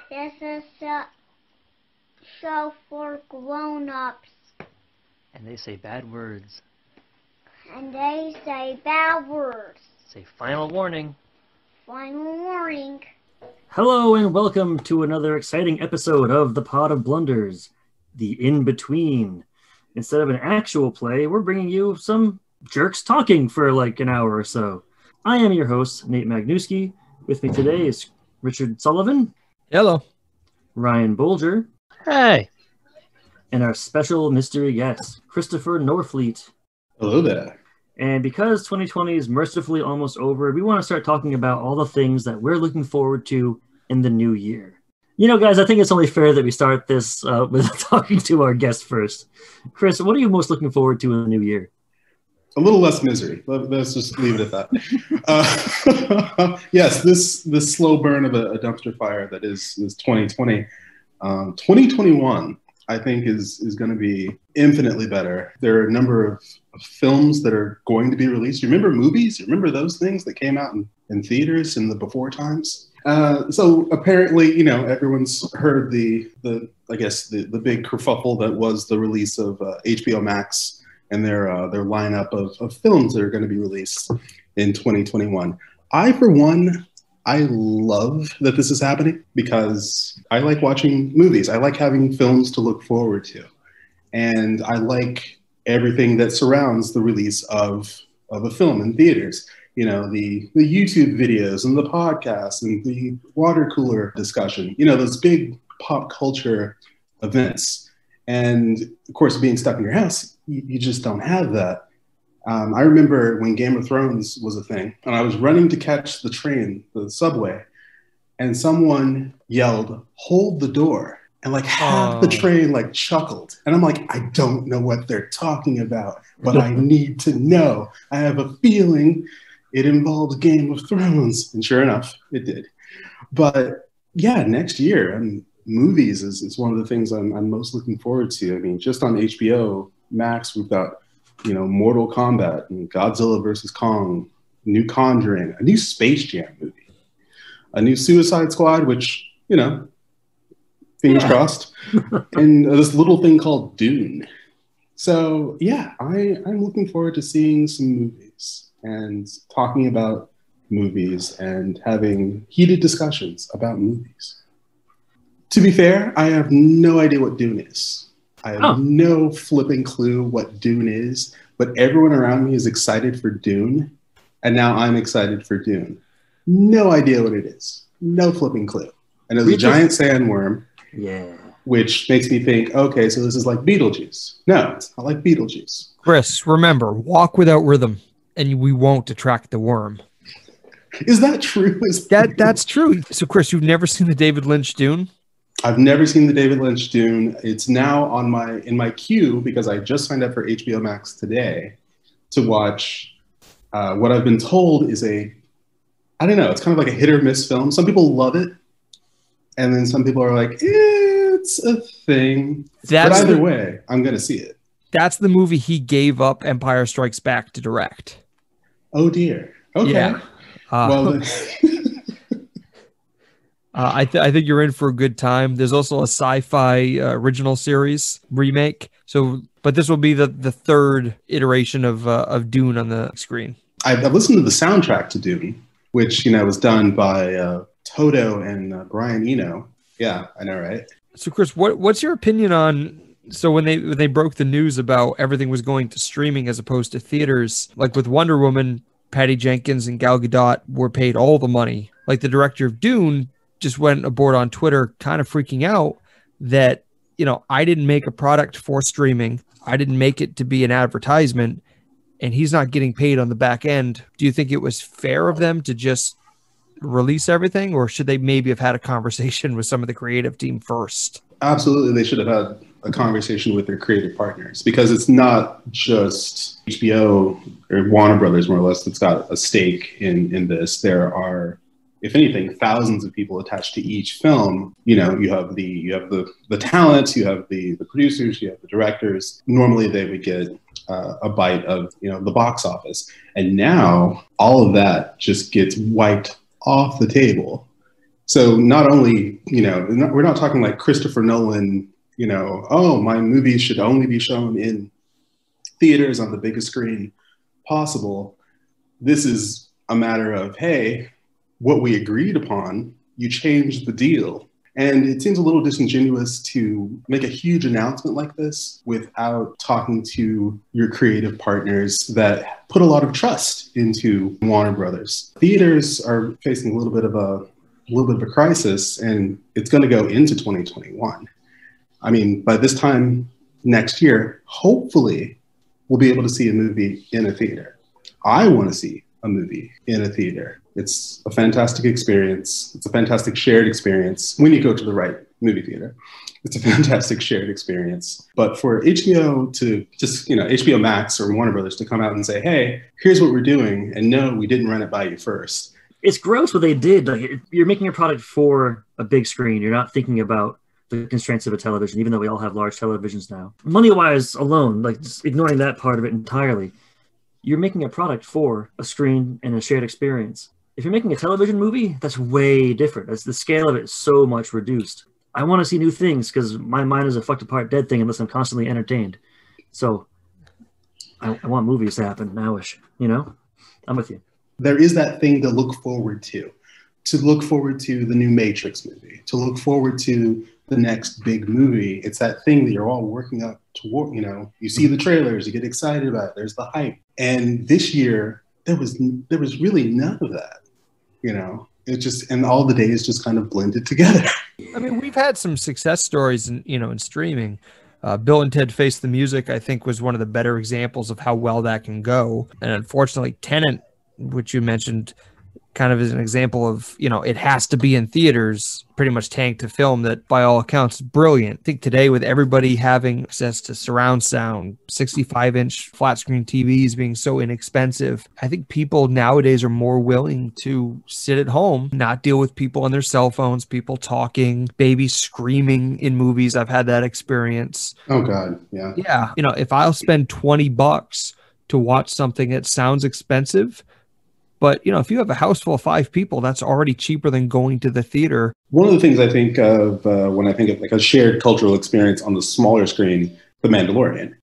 This is a show for grown-ups. And they say bad words. And they say bad words. Say final warning. Final warning. Hello and welcome to another exciting episode of The Pod of Blunders, the in-between. Instead of an actual play, we're bringing you some jerks talking for like an hour or so. I am your host, Nate Magnuski. With me today is Richard Sullivan. Hello. Ryan Bolger. Hey. And our special mystery guest, Christopher Norfleet. Hello there. And because 2020 is mercifully almost over, we want to start talking about all the things that we're looking forward to in the new year. You know, guys, I think it's only fair that we start this with talking to our guest first. Chris, what are you most looking forward to in the new year? A little less misery. Let's just leave it at that. Yes, this slow burn of a dumpster fire that is 2020. 2021, I think, is going to be infinitely better. There are a number of films that are going to be released. You remember movies? You remember those things that came out in theaters in the before times? So apparently, you know, everyone's heard the big kerfuffle that was the release of HBO Max and their lineup of films that are going to be released in 2021. For one, I love that this is happening because I like watching movies. I like having films to look forward to. And I like everything that surrounds the release of a film in theaters. You know, the YouTube videos and the podcasts and the water cooler discussion, you know, those big pop culture events. And of course, being stuck in your house, you just don't have that. I remember when Game of Thrones was a thing, and I was running to catch the train, the subway, and someone yelled, "Hold the door." And like half the train like chuckled. And I'm like, I don't know what they're talking about, but I need to know. I have a feeling it involves Game of Thrones. And sure enough, it did. But yeah, next year, I mean, movies is one of the things I'm most looking forward to. I mean, just on HBO Max, we've got, you know, Mortal Kombat and Godzilla vs. Kong, new Conjuring, a new Space Jam movie, a new Suicide Squad, which, you know, fingers crossed, and this little thing called Dune. So yeah, I'm looking forward to seeing some movies and talking about movies and having heated discussions about movies. To be fair, I have no idea what Dune is. I have no flipping clue what Dune is, but everyone around me is excited for Dune, and now I'm excited for Dune. No idea what it is. No flipping clue. And there's a giant sandworm, which makes me think, okay, so this is like Beetlejuice. No, it's not like Beetlejuice. Chris, remember, walk without rhythm, and we won't attract the worm. Is that true? That's true. So, Chris, you've never seen the David Lynch Dune? I've never seen the David Lynch Dune. It's now in my queue because I just signed up for HBO Max today to watch what I've been told is I don't know, it's kind of like a hit or miss film. Some people love it, and then some people are like, it's a thing. But either way, I'm going to see it. That's the movie he gave up Empire Strikes Back to direct. Oh, dear. Okay. Yeah. Well, I think you're in for a good time. There's also a sci-fi original series remake. So, but this will be the third iteration of Dune on the screen. I've listened to the soundtrack to Dune, which, you know, was done by Toto and Brian Eno. Yeah, I know, right? So, Chris, what's your opinion on? So when they broke the news about everything was going to streaming as opposed to theaters, like with Wonder Woman, Patty Jenkins and Gal Gadot were paid all the money. Like the director of Dune just went aboard on Twitter kind of freaking out that, you know, I didn't make a product for streaming. I didn't make it to be an advertisement, and he's not getting paid on the back end. Do you think it was fair of them to just release everything, or should they maybe have had a conversation with some of the creative team first? Absolutely. They should have had a conversation with their creative partners, because it's not just HBO or Warner Brothers, more or less, that's got a stake in this. There are, if anything, thousands of people attached to each film. You know, you have the talent, you have the producers, you have the directors. Normally they would get a bite of, you know, the box office. And now all of that just gets wiped off the table. So not only, we're not talking like Christopher Nolan, oh, my movie should only be shown in theaters on the biggest screen possible. This is a matter of, hey, what we agreed upon, you changed the deal. And it seems a little disingenuous to make a huge announcement like this without talking to your creative partners that put a lot of trust into Warner Brothers. Theaters are facing a little bit of a crisis, and it's going to go into 2021. I mean, by this time next year, hopefully, we'll be able to see a movie in a theater. I want to see a movie in a theater. It's a fantastic experience. It's a fantastic shared experience when you go to the right movie theater. It's a fantastic shared experience. But for HBO to just, HBO Max or Warner Brothers to come out and say, hey, here's what we're doing, and no, we didn't run it by you first. It's gross what they did. Like, you're making a product for a big screen. You're not thinking about the constraints of a television, even though we all have large televisions now. Money-wise alone, like just ignoring that part of it entirely, you're making a product for a screen and a shared experience. If you're making a television movie, that's way different. The scale of it is so much reduced. I want to see new things because my mind is a fucked apart dead thing unless I'm constantly entertained. So I want movies to happen nowish, I'm with you. There is that thing to look forward to look forward to the new Matrix movie, to look forward to the next big movie. It's that thing that you're all working up toward, you see the trailers, you get excited about it, there's the hype. And this year, there was really none of that. It just, and all the days just kind of blended together. I mean, we've had some success stories in streaming. Bill and Ted Face the Music, I think, was one of the better examples of how well that can go. And unfortunately, Tenet, which you mentioned, kind of is an example of, it has to be in theaters, pretty much tanked a film that by all accounts is brilliant. I think today with everybody having access to surround sound, 65-inch flat screen TVs being so inexpensive, I think people nowadays are more willing to sit at home, not deal with people on their cell phones, people talking, babies screaming in movies. I've had that experience. Oh God. Yeah. Yeah. If I'll spend $20 to watch something that sounds expensive, but, if you have a house full of 5 people, that's already cheaper than going to the theater. One of the things I think of when I think of like a shared cultural experience on the smaller screen, The Mandalorian.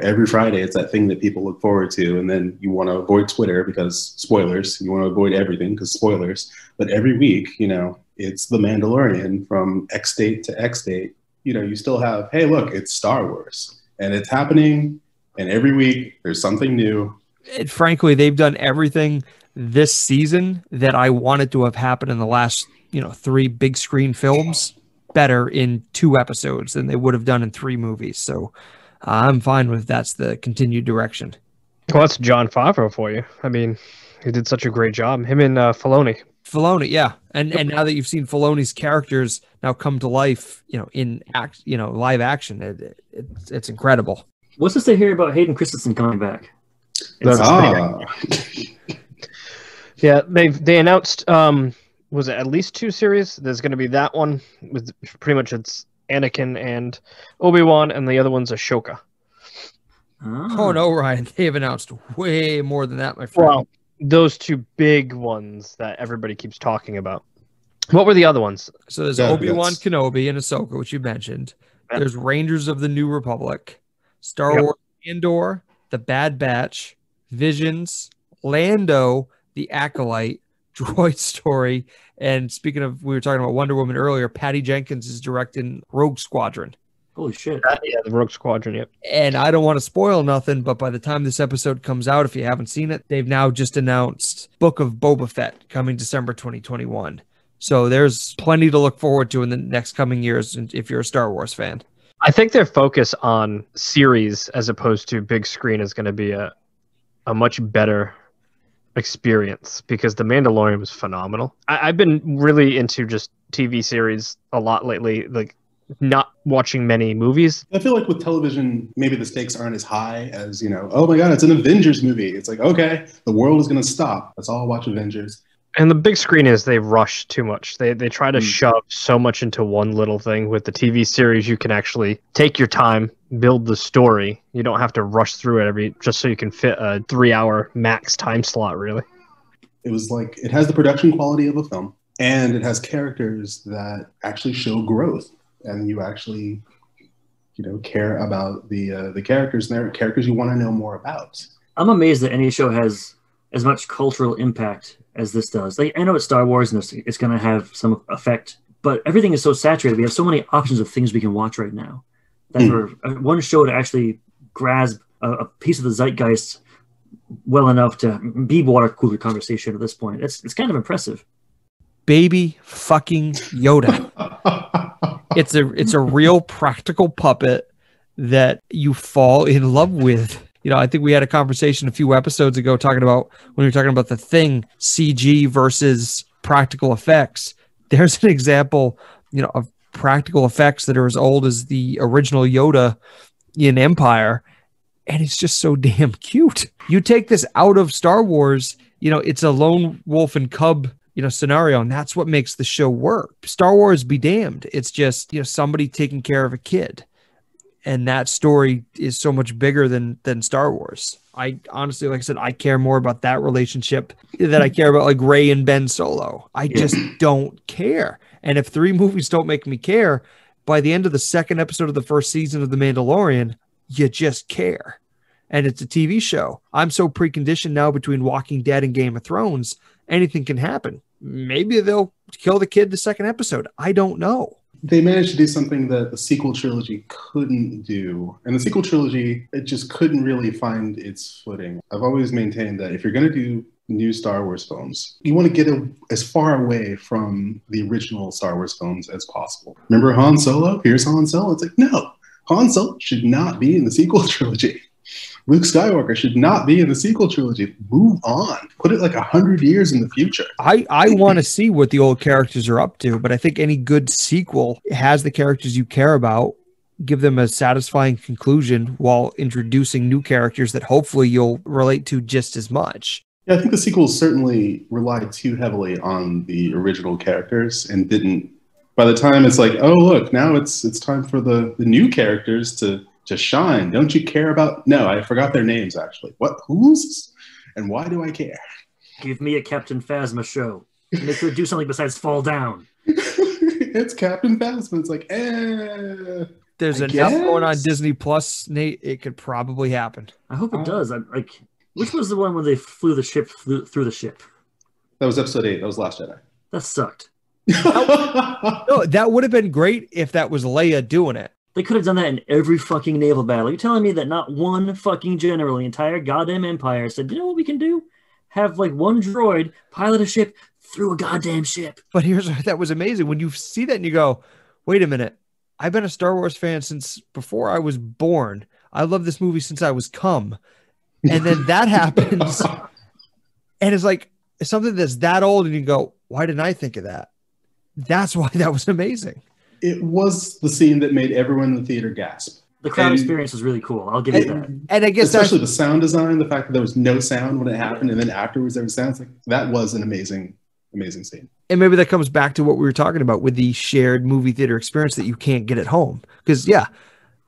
Every Friday, it's that thing that people look forward to. And then you want to avoid Twitter because spoilers. You want to avoid everything because spoilers. But every week, it's The Mandalorian from X date to X date. You still have, hey, look, it's Star Wars. And it's happening. And every week, there's something new. And frankly, they've done everything this season that I wanted to have happened in the last, 3 big screen films better in 2 episodes than they would have done in 3 movies. So I'm fine with that's the continued direction. Well, that's Jon Favreau for you. I mean, he did such a great job. Him and Filoni. Filoni, yeah. And now that you've seen Filoni's characters now come to life, in live action, it's incredible. What's this to hear about Hayden Christensen coming back? Yeah, they announced was it at least 2 series? There's going to be that one with pretty much it's Anakin and Obi-Wan, and the other one's Ahsoka. Oh no, Ryan! They have announced way more than that, my friend. Well, those 2 big ones that everybody keeps talking about. What were the other ones? So there's Obi-Wan Kenobi and Ahsoka, which you mentioned. Yeah. There's Rangers of the New Republic, Star Wars Andor, The Bad Batch, Visions, Lando, The Acolyte, Droid Story, and speaking of, we were talking about Wonder Woman earlier, Patty Jenkins is directing Rogue Squadron. Holy shit. Yeah, the Rogue Squadron, yep. And I don't want to spoil nothing, but by the time this episode comes out, if you haven't seen it, they've now just announced Book of Boba Fett coming December 2021. So there's plenty to look forward to in the next coming years if you're a Star Wars fan. I think their focus on series as opposed to big screen is going to be a much better experience because The Mandalorian was phenomenal. I've been really into just TV series a lot lately, like not watching many movies. I feel like with television, maybe the stakes aren't as high as, oh my God, it's an Avengers movie. It's like, okay, the world is going to stop. Let's all watch Avengers. And the big screen is they rush too much. They try to shove so much into one little thing. With the TV series, you can actually take your time, build the story. You don't have to rush through it just so you can fit a 3-hour max time slot, really. It was like, it has the production quality of a film. And it has characters that actually show growth, and you actually, care about the characters, and they're characters you want to know more about. I'm amazed that any show has as much cultural impact as this does. Like, I know it's Star Wars and it's going to have some effect, but everything is so saturated. We have so many options of things we can watch right now that for one show to actually grasp a piece of the zeitgeist well enough to be water cooler conversation at this point, it's kind of impressive. Baby fucking Yoda. It's a real practical puppet that you fall in love with. I think we had a conversation a few episodes ago talking about when we were talking about The Thing, CG versus practical effects. There's an example, of practical effects that are as old as the original Yoda in Empire, and it's just so damn cute. You take this out of Star Wars, it's a lone wolf and cub scenario, and that's what makes the show work. Star Wars be damned. It's just, somebody taking care of a kid. And that story is so much bigger than Star Wars. I honestly, like I said, I care more about that relationship than I care about like Rey and Ben Solo. I just don't care. And if 3 movies don't make me care, by the end of the second episode of the first season of The Mandalorian, you just care. And it's a TV show. I'm so preconditioned now between Walking Dead and Game of Thrones, anything can happen. Maybe they'll kill the kid the second episode. I don't know. They managed to do something that the sequel trilogy couldn't do. And the sequel trilogy, it just couldn't really find its footing. I've always maintained that if you're going to do new Star Wars films, you want to get as far away from the original Star Wars films as possible. Remember Han Solo? Here's Han Solo. It's like, no, Han Solo should not be in the sequel trilogy. Luke Skywalker should not be in the sequel trilogy. Move on. Put it like 100 years in the future. I want to see what the old characters are up to, but I think any good sequel has the characters you care about, give them a satisfying conclusion while introducing new characters that hopefully you'll relate to just as much. Yeah, I think the sequels certainly relied too heavily on the original characters and didn't. By the time it's like, oh, look, now it's time for the new characters to shine. Don't you care about? No, I forgot their names actually. What? Who's? And why do I care? Give me a Captain Phasma show. Make her do something besides fall down. It's Captain Phasma. It's like, There's enough going on Disney Plus, Nate. It could probably happen. I hope it does. Which was the one where they flew through the ship? That was episode 8. That was Last Jedi. That sucked. No, that would have been great if that was Leia doing it. They could have done that in every fucking naval battle. You're telling me that not one fucking general, the entire goddamn empire, said, you know what we can do? Have like one droid pilot a ship through a goddamn ship. But that was amazing. When you see that and you go, wait a minute, I've been a Star Wars fan since before I was born. I love this movie since I was cum. And then that happens. And it's like something that's that old and you go, why didn't I think of that? That's why that was amazing. It was the scene that made everyone in the theater gasp. The crowd experience was really cool. I'll give you that. And I guess especially the sound design, the fact that there was no sound when it happened, and then afterwards there was sound. Like that was an amazing scene. And maybe that comes back to what we were talking about with the shared movie theater experience that you can't get at home. Because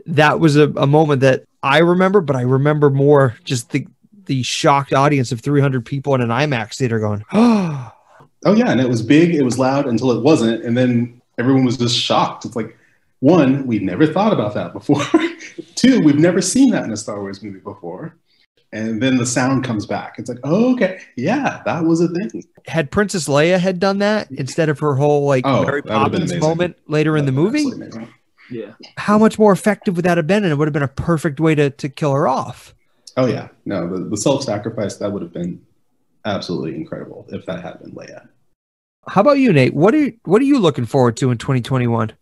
that was a moment that I remember, but I remember more just the shocked audience of 300 people in an IMAX theater going, oh yeah, and it was big, it was loud until it wasn't, and then everyone was just shocked. It's like, 1, we'd never thought about that before. 2, we've never seen that in a Star Wars movie before. And then the sound comes back. It's like, oh, okay, yeah, that was a thing. Had Princess Leia had done that instead of her whole Mary Poppins moment later in the movie, how much more effective would that have been? And it would have been a perfect way to kill her off. Oh yeah, no, the self-sacrifice, that would have been absolutely incredible if that had been Leia. How about you, Nate? What are you looking forward to in 2021?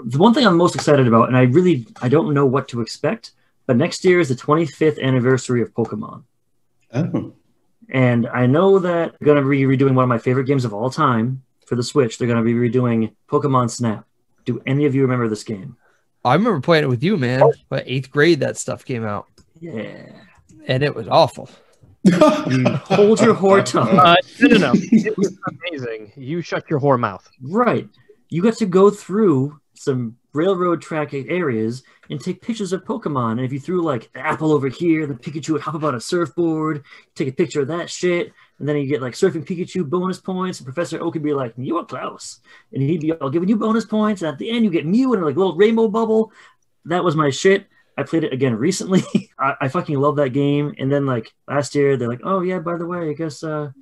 The one thing I'm most excited about, and I don't know what to expect, but next year is the 25th anniversary of Pokemon. Oh. And I know that they're going to be redoing one of my favorite games of all time for the Switch. They're going to be redoing Pokemon Snap. Do any of you remember this game? I remember playing it with you, man. But 8th grade, that stuff came out. Yeah. And it was awful. Hold your whore tongue. No. It was amazing. You shut your whore mouth. Right. You got to go through some railroad track areas and take pictures of Pokemon. And if you threw like the apple over here, the Pikachu would hop up on a surfboard, take a picture of that shit, and then you get like Surfing Pikachu bonus points. And Professor Oak would be like, "You were close," and he'd be all giving you bonus points. And at the end, you get Mew in a like little rainbow bubble. That was my shit. I played it again recently. I fucking love that game. And then like last year, they're like, "Oh yeah, by the way, I guess we're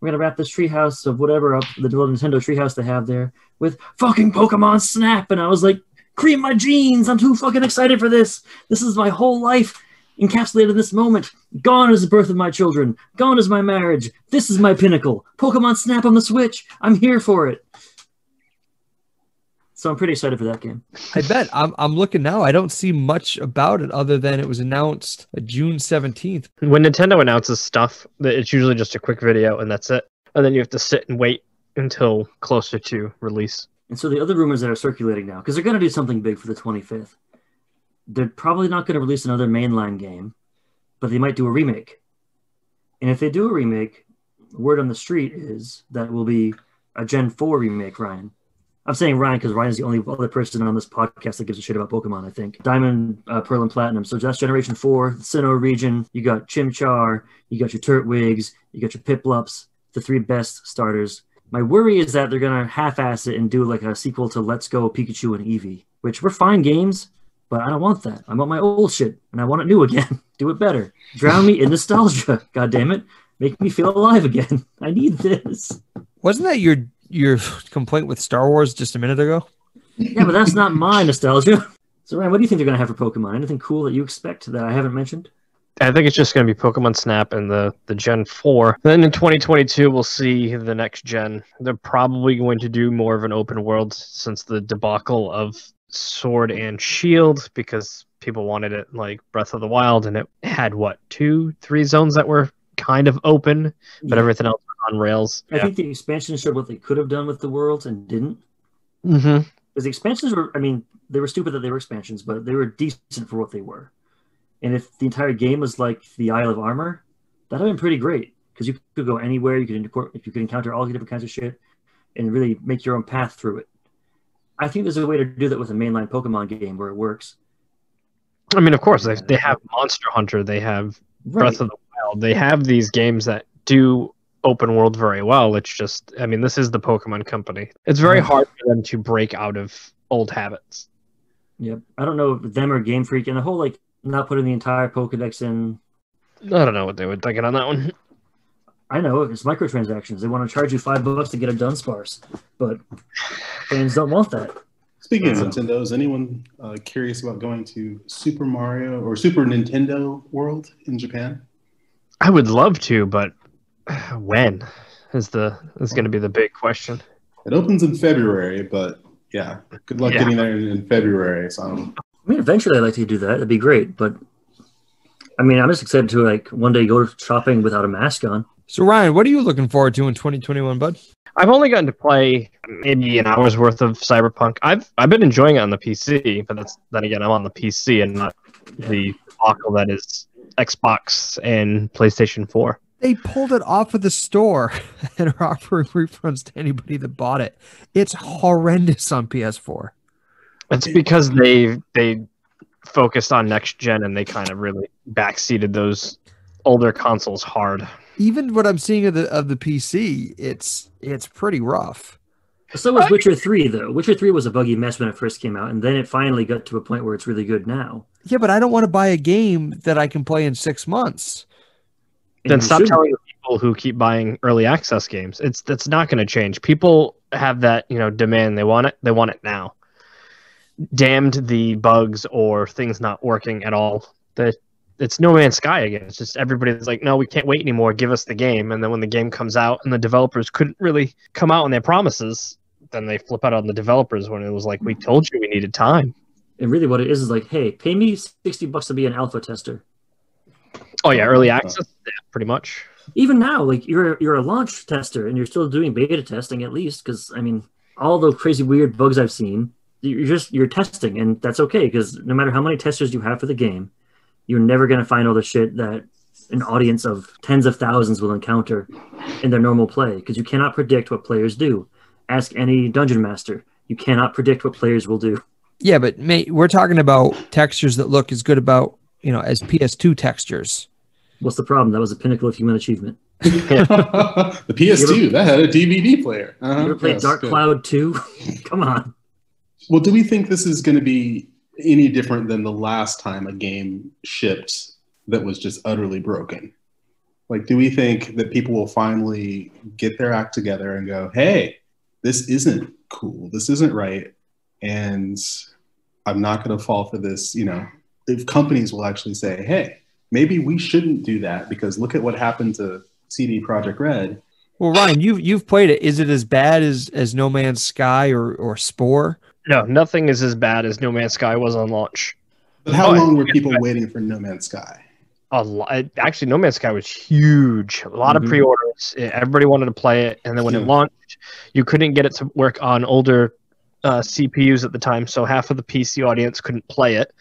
gonna wrap this treehouse of whatever up, the little Nintendo treehouse they have there, with fucking Pokemon Snap." And I was like, cream my jeans. I'm too fucking excited for this. This is my whole life encapsulated in this moment. Gone is the birth of my children. Gone is my marriage. This is my pinnacle. Pokemon Snap on the Switch. I'm here for it. So I'm pretty excited for that game. I bet. I'm looking now. I don't see much about it other than it was announced June 17th. When Nintendo announces stuff, it's usually just a quick video and that's it. And then you have to sit and wait until closer to release. And so the other rumors that are circulating now, because they're going to do something big for the 25th, they're probably not going to release another mainline game, but they might do a remake. And if they do a remake, word on the street is that will be a Gen 4 remake, Ryan. I'm saying Ryan because Ryan is the only other person on this podcast that gives a shit about Pokemon, I think. Diamond, Pearl, and Platinum. So that's Generation 4, the Sinnoh region. You got Chimchar, you got your Turtwigs, you got your Piplups, the 3 best starters. My worry is that they're going to half-ass it and do like a sequel to Let's Go Pikachu and Eevee, which were fine games, but I don't want that. I want my old shit, and I want it new again. Do it better. Drown me in nostalgia. God damn it. Make me feel alive again. I need this. Wasn't that your complaint with Star Wars just a minute ago? Yeah, but that's not my nostalgia. So, Ryan, what do you think they're going to have for Pokemon? Anything cool that you expect that I haven't mentioned? I think it's just going to be Pokemon Snap and the Gen 4. Then in 2022, we'll see the next gen. They're probably going to do more of an open world since the debacle of Sword and Shield, because people wanted it like Breath of the Wild, and it had, 2-3 zones that were kind of open, but everything else was on rails. I think the expansions showed what they could have done with the worlds and didn't. Mm-hmm. Because the expansions were, they were stupid that they were expansions, but they were decent for what they were. And if the entire game was like the Isle of Armor, that would have been pretty great. Because you could go anywhere, you could encounter all the different kinds of shit, and really make your own path through it. I think there's a way to do that with a mainline Pokemon game where it works. I mean, of course, they have Monster Hunter, they have Breath of the Wild, they have these games that do open world very well. It's just, this is the Pokemon company. It's very hard for them to break out of old habits. Yep. I don't know if them or Game Freak, and the whole not putting the entire Pokedex in. I don't know what they were thinking on that one. I know, it's microtransactions. They want to charge you $5 to get a Dunsparce, but fans don't want that. Speaking of Nintendo, is anyone curious about going to Super Mario or Super Nintendo World in Japan? I would love to, but when is going to be the big question. It opens in February, but yeah, good luck getting there in February. So eventually I'd like to do that. That'd be great, but I'm just excited to one day go shopping without a mask on. So Ryan, what are you looking forward to in 2021, bud? I've only gotten to play maybe an hour's worth of Cyberpunk. I've been enjoying it on the PC, but then again, I'm on the PC and not the debacle that is Xbox and PlayStation 4. They pulled it off of the store and are offering refunds to anybody that bought it. It's horrendous on PS4. It's because they focused on next gen and they kind of really backseated those older consoles hard. Even what I'm seeing of the PC, it's pretty rough. So was Witcher 3, though. Witcher 3 was a buggy mess when it first came out, and then it finally got to a point where it's really good now. Yeah, but I don't want to buy a game that I can play in 6 months. Then stop telling the people who keep buying early access games. That's not going to change. People have that, demand. They want it. They want it now. Damned the bugs or things not working at all. It's No Man's Sky again. It's just everybody's like, no, we can't wait anymore. Give us the game. And then when the game comes out and the developers couldn't really come out on their promises, then they flip out on the developers when it was like, we told you we needed time. And really what it is like, hey, pay me $60 to be an alpha tester. Oh, yeah, early access? Yeah, pretty much. Even now, you're a launch tester and you're still doing beta testing at least, because, all the crazy weird bugs I've seen, you're testing, and that's okay, because no matter how many testers you have for the game, you're never going to find all the shit that an audience of tens of thousands will encounter in their normal play, because you cannot predict what players do. Ask any dungeon master. You cannot predict what players will do. Yeah, but mate, we're talking about textures that look as good about, as PS2 textures. What's the problem? That was a pinnacle of human achievement. The PS2 that had a DVD player. You ever played Dark Cloud 2? Come on. Well, do we think this is going to be any different than the last time a game shipped that was just utterly broken? Like, do we think that people will finally get their act together and go, hey, this isn't cool, this isn't right, and I'm not going to fall for this, if companies will actually say, hey, maybe we shouldn't do that because look at what happened to CD Projekt Red. Well, Ryan, you've played it. Is it as bad as No Man's Sky or Spore? No, nothing is as bad as No Man's Sky was on launch. But how long were people waiting for No Man's Sky? A lot. Actually, No Man's Sky was huge. A lot of pre-orders. Everybody wanted to play it, and then when it launched, you couldn't get it to work on older CPUs at the time, so half of the PC audience couldn't play it.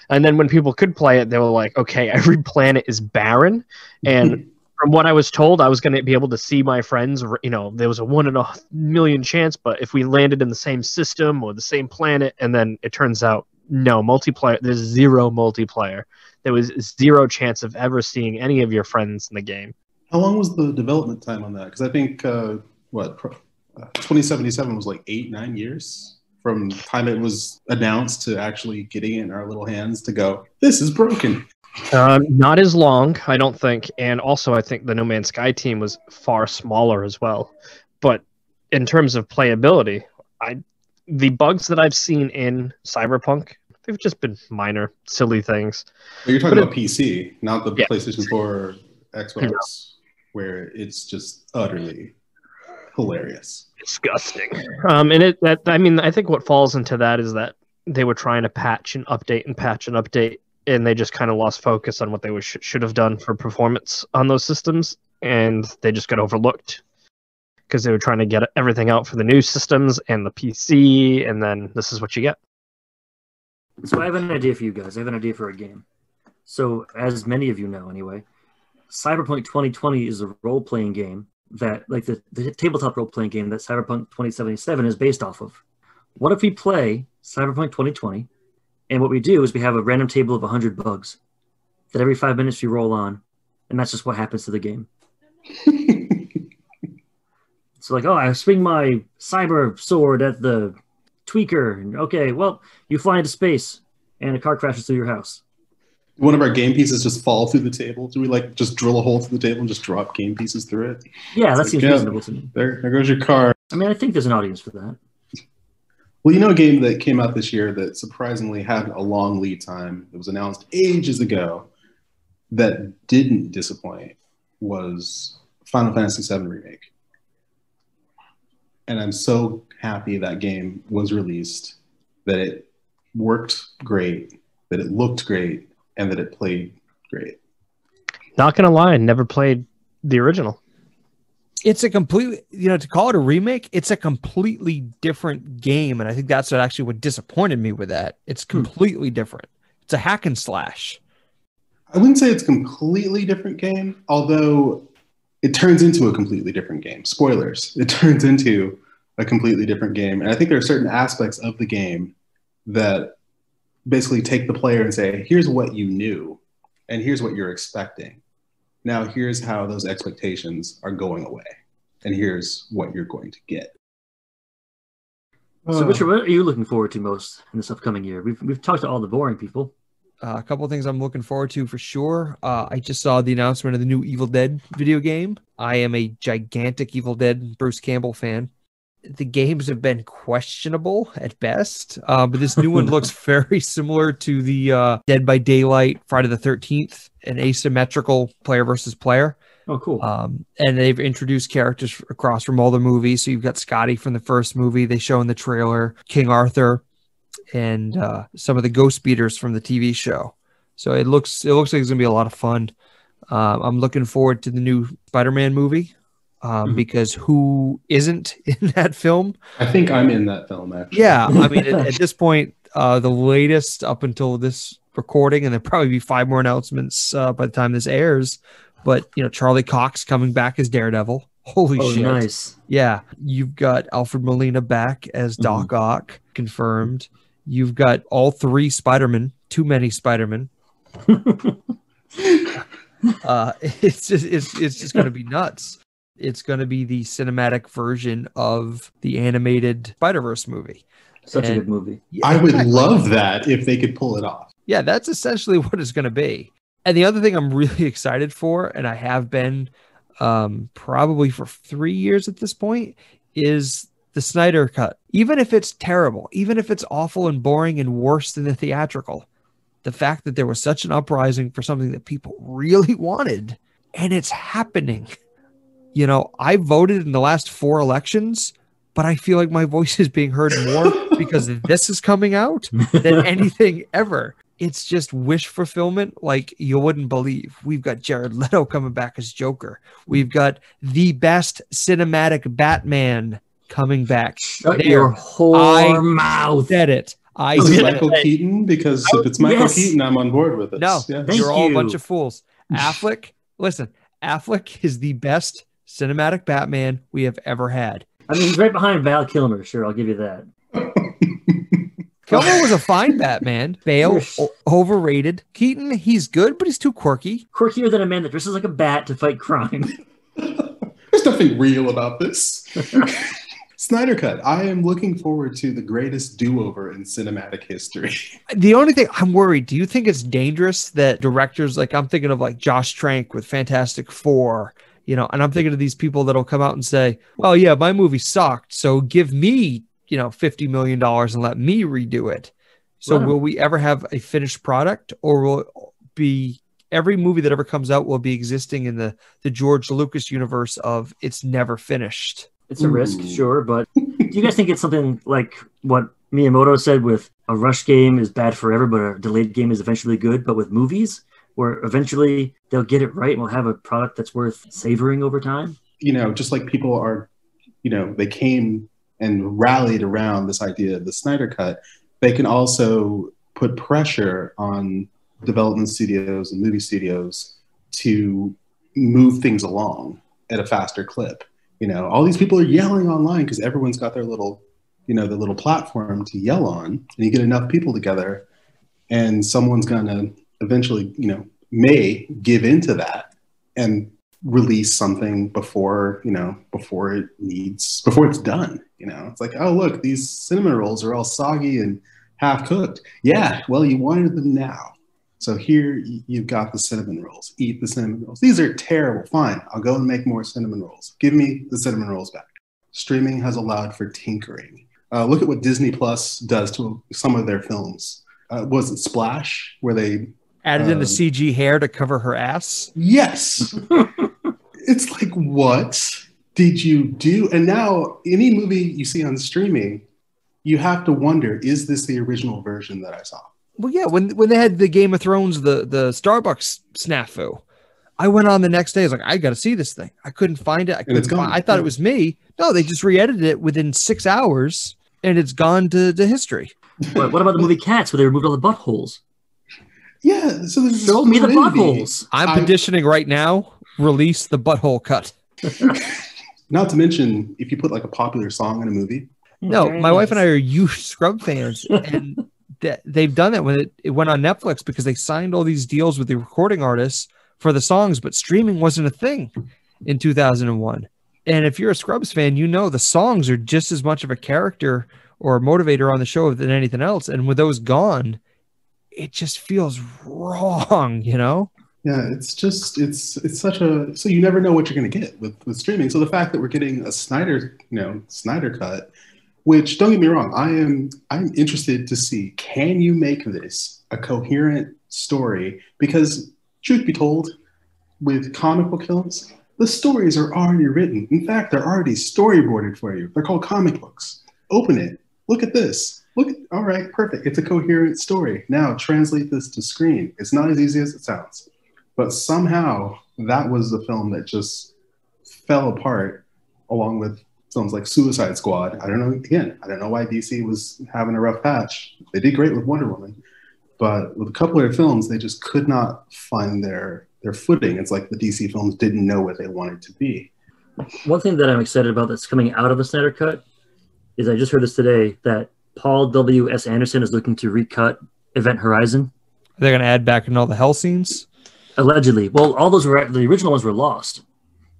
And then when people could play it, they were like, okay, every planet is barren. And from what I was told, I was going to be able to see my friends. There was a 1 in a million chance, but if we landed in the same system or the same planet, and then it turns out, no, multiplayer, there's zero multiplayer. There was zero chance of ever seeing any of your friends in the game. How long was the development time on that? Because I think, 2077 was like 8-9 years from the time it was announced to actually getting it in our little hands to go, this is broken. Not as long, I don't think. And also, I think the No Man's Sky team was far smaller as well. But in terms of playability, the bugs that I've seen in Cyberpunk, they've just been minor, silly things. But you're talking about PC, not the PlayStation 4 or Xbox, where it's just utterly hilarious. Disgusting. I think what falls into that is that they were trying to patch and update, and they just kind of lost focus on what they should have done for performance on those systems, and they just got overlooked because they were trying to get everything out for the new systems and the PC, and then this is what you get. So I have an idea for you guys. I have an idea for a game. So as many of you know anyway, Cyberpunk 2020 is a role-playing game that, like the tabletop role-playing game that Cyberpunk 2077 is based off of. What if we play Cyberpunk 2020, and what we do is we have a random table of 100 bugs that every 5 minutes we roll on, and that's just what happens to the game. So like, I swing my cyber sword at the tweaker, and okay, well, you fly into space, and a car crashes through your house. One of our game pieces just fall through the table? Do we just drill a hole through the table and just drop game pieces through it? Yeah, that seems reasonable to me. There goes your car. I mean, I think there's an audience for that. Well, a game that came out this year that surprisingly had a long lead time, that was announced ages ago, that didn't disappoint, was Final Fantasy VII Remake. And I'm so happy that game was released, that it worked great, that it looked great, and that it played great. Not gonna lie, I never played the original. It's a completely, to call it a remake, it's a completely different game. And I think that's what disappointed me with that. It's completely different. It's a hack and slash. I wouldn't say it's a completely different game, although it turns into a completely different game. Spoilers. It turns into a completely different game. And I think there are certain aspects of the game that basically take the player and say, here's what you knew, and here's what you're expecting. Now here's how those expectations are going away, and here's what you're going to get. So Richard, what are you looking forward to most in this upcoming year? We've talked to all the boring people. A couple of things I'm looking forward to for sure. I just saw the announcement of the new Evil Dead video game. I am a gigantic Evil Dead Bruce Campbell fan. The games have been questionable at best, but this new one looks very similar to the Dead by Daylight, Friday the 13th, an asymmetrical player versus player. Oh, cool. And they've introduced characters across from all the movies. So you've got Scotty from the first movie they show in the trailer, King Arthur, and some of the Ghost Beaters from the TV show. So it looks like it's going to be a lot of fun. I'm looking forward to the new Spider-Man movie. Because who isn't in that film? I think I'm in that film, actually. Yeah, I mean, at this point, the latest up until this recording, and there'll probably be 5 more announcements by the time this airs. But Charlie Cox coming back as Daredevil. Holy shit! Nice. Yeah, you've got Alfred Molina back as Doc Ock, confirmed, You've got all three Spider-Man, too many Spider-Man. It's just going to be nuts. It's going to be the cinematic version of the animated Spider-Verse movie. Such a good movie. Yeah, I would exactly. love that if they could pull it off. Yeah, that's essentially what it's going to be. And the other thing I'm really excited for, and I have been probably for 3 years at this point, is the Snyder Cut. Even if it's terrible, even if it's awful and boring and worse than the theatrical, the fact that there was such an uprising for something that people really wanted, and it's happening. You know, I voted in the last 4 elections, but I feel like my voice is being heard more because this is coming out than anything ever. It's just wish fulfillment like you wouldn't believe. We've got Jared Leto coming back as Joker. We've got the best cinematic Batman coming back. Shut your whore mouth. Said it. Is it Michael Keaton? Because if it's Michael Keaton, I'm on board with it. No, Yes. you're all a bunch of fools. Affleck, listen, Affleck is the best cinematic Batman we have ever had. I mean, he's right behind Val Kilmer. Sure, I'll give you that. Kilmer was a fine Batman. Bale, overrated. Keaton, he's good, but he's too quirky. Quirkier than a man that dresses like a bat to fight crime. There's nothing real about this. Snyder Cut. I am looking forward to the greatest do-over in cinematic history. The only thing I'm worried, do you think it's dangerous that directors, like I'm thinking of like Josh Trank with Fantastic Four, you know, and I'm thinking of these people that'll come out and say, well, yeah, my movie sucked, so give me, you know, $50 million and let me redo it. So will we ever have a finished product, or will it be every movie that ever comes out will be existing in the George Lucas universe of it's never finished? It's a risk, sure, but do you guys think it's something like what Miyamoto said with a rush game is bad forever, but a delayed game is eventually good, but with movies, where eventually they'll get it right and we'll have a product that's worth savoring over time? You know, just like people are, you know, they came and rallied around this idea of the Snyder Cut, they can also put pressure on development studios and movie studios to move things along at a faster clip. You know, all these people are yelling online because everyone's got their little, you know, the little platform to yell on, and you get enough people together and someone's going to eventually, you know, may give into that and release something before it's done. You know, it's like, oh, look, these cinnamon rolls are all soggy and half cooked. Yeah, well, you wanted them now. So here you've got the cinnamon rolls. Eat the cinnamon rolls. These are terrible. Fine, I'll go and make more cinnamon rolls. Give me the cinnamon rolls back. Streaming has allowed for tinkering. Look at what Disney Plus does to some of their films. Was it Splash, where they added in the CG hair to cover her ass? Yes. It's like, what did you do? And now any movie you see on streaming, you have to wonder, is this the original version that I saw? Well, yeah, when they had the Game of Thrones, the Starbucks snafu, I went on the next day. I was like, I got to see this thing. I couldn't find it. I thought it was me. No, they just re-edited it within 6 hours, and it's gone to history. What about the movie Cats, where they removed all the buttholes? Yeah, so there's show me the buttholes. I'm petitioning right now. Release the butthole cut. Not to mention, if you put like a popular song in a movie. No, my wife and I are huge Scrub fans, and they've done that when it went on Netflix because they signed all these deals with the recording artists for the songs, but streaming wasn't a thing in 2001. And if you're a Scrubs fan, you know the songs are just as much of a character or a motivator on the show than anything else. And with those gone, it just feels wrong, you know? Yeah, it's such a, so you never know what you're going to get with streaming. So the fact that we're getting a Snyder cut, which, don't get me wrong, I'm interested to see, can you make this a coherent story? Because truth be told, with comic book films, the stories are already written. In fact, they're already storyboarded for you. They're called comic books. Open it. Look at this. All right, perfect. It's a coherent story. Now translate this to screen. It's not as easy as it sounds. But somehow that was the film that just fell apart along with films like Suicide Squad. I don't know why DC was having a rough patch. They did great with Wonder Woman. But with a couple of their films, they just could not find their footing. It's like the DC films didn't know what they wanted to be. One thing that I'm excited about that's coming out of the Snyder Cut is I just heard this today that Paul W.S. Anderson is looking to recut Event Horizon. They're going to add back in all the hell scenes? Allegedly. Well, all those were the original ones were lost.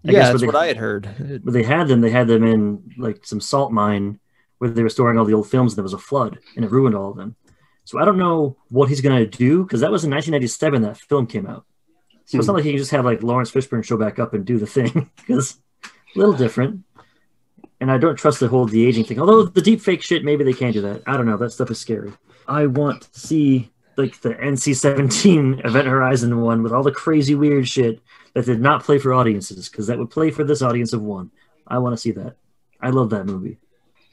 Yeah, that's what I had heard. Where they had them in like some salt mine where they were storing all the old films, and there was a flood, and it ruined all of them. So I don't know what he's going to do, because that was in 1997 that film came out. So it's not like he can just have like Lawrence Fishburne show back up and do the thing, because a little different. And I don't trust the whole de-aging thing. Although the deep fake shit, maybe they can do that. I don't know. That stuff is scary. I want to see like the NC-17 Event Horizon one with all the crazy weird shit that did not play for audiences, because that would play for this audience of one. I want to see that. I love that movie.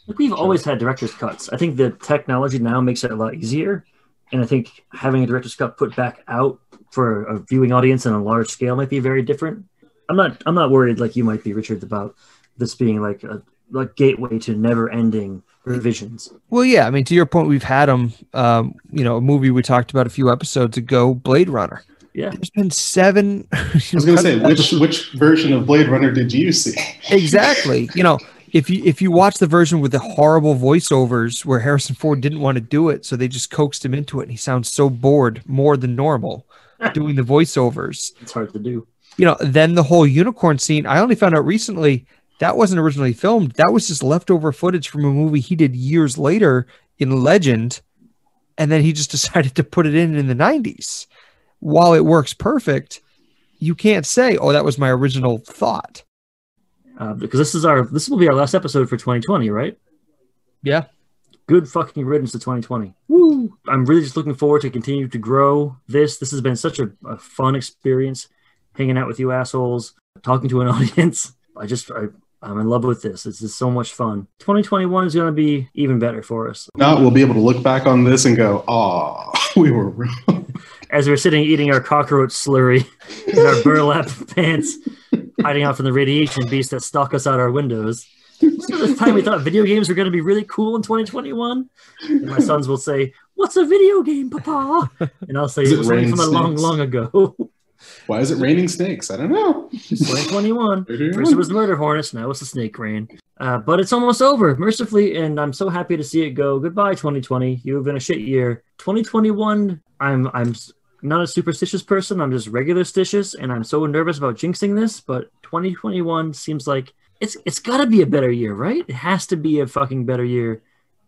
Like, we've always had director's cuts. I think the technology now makes it a lot easier. And I think having a director's cut put back out for a viewing audience on a large scale might be very different. I'm not worried like you might be, Richard, about this being like a gateway to never-ending revisions. Well, yeah. I mean, to your point, we've had them. A movie we talked about a few episodes ago, Blade Runner. Yeah, there's been 7. I was going to say, which version of Blade Runner did you see? Exactly. If you watch the version with the horrible voiceovers where Harrison Ford didn't want to do it, so they just coaxed him into it, and he sounds so bored, more than normal, doing the voiceovers. It's hard to do. Then the whole unicorn scene, I only found out recently that wasn't originally filmed. That was just leftover footage from a movie he did years later in Legend, and then he just decided to put it in the 90s. While it works perfect, you can't say, "Oh, that was my original thought." Because this will be our last episode for 2020, right? Yeah. Good fucking riddance to 2020. Woo! I'm really just looking forward to continue to grow this. This has been such a fun experience, hanging out with you assholes, talking to an audience. I'm in love with this. This is so much fun. 2021 is going to be even better for us. Now we'll be able to look back on this and go, "Aw, we were wrong." As we're sitting eating our cockroach slurry in our burlap pants, hiding out from the radiation beasts that stalk us out our windows. Remember the time we thought video games were going to be really cool in 2021? And my sons will say, "What's a video game, Papa?" And I'll say, "It was from a long, long ago." Why is it raining snakes? I don't know. 2021. First it was the murder hornets, now it's the snake rain. But it's almost over, mercifully, and I'm so happy to see it go. Goodbye, 2020. You've been a shit year. 2021, I'm not a superstitious person. I'm just regular stitious, and I'm so nervous about jinxing this. But 2021 seems like it's got to be a better year, right? It has to be a fucking better year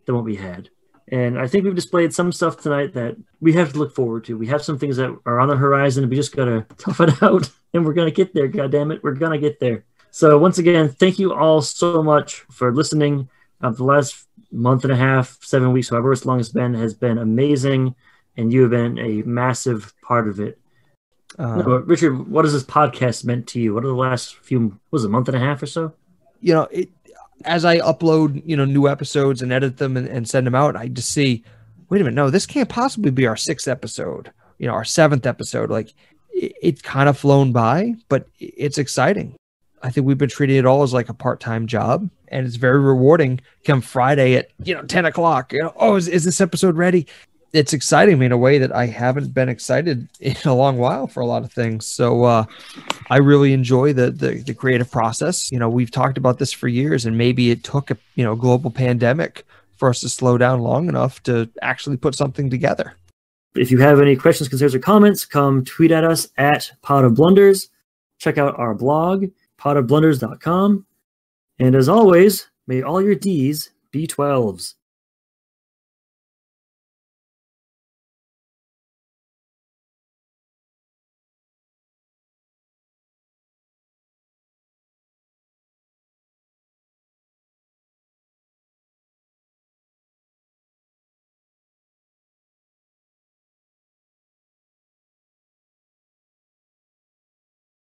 than what we had. And I think we've displayed some stuff tonight that we have to look forward to. We have some things that are on the horizon. We just got to tough it out, and we're going to get there. God damn it. We're going to get there. So once again, thank you all so much for listening. The last month and a half, 7 weeks, however long it's been, has been amazing. And you have been a massive part of it. Richard, what has this podcast meant to you? What are the last a month and a half or so? As I upload, new episodes and edit them and send them out, I just see, wait a minute, no, this can't possibly be our 6th episode, our 7th episode. Like, it's kind of flown by, but it's exciting. I think we've been treating it all as like a part-time job, and it's very rewarding. Come Friday at 10 o'clock, is this episode ready? It's exciting me in a way that I haven't been excited in a long while for a lot of things. So I really enjoy the creative process. We've talked about this for years, and maybe it took a global pandemic for us to slow down long enough to actually put something together. If you have any questions, concerns, or comments, come tweet at us at Pod of Blunders. Check out our blog, podofblunders.com. And as always, may all your D's be 12s.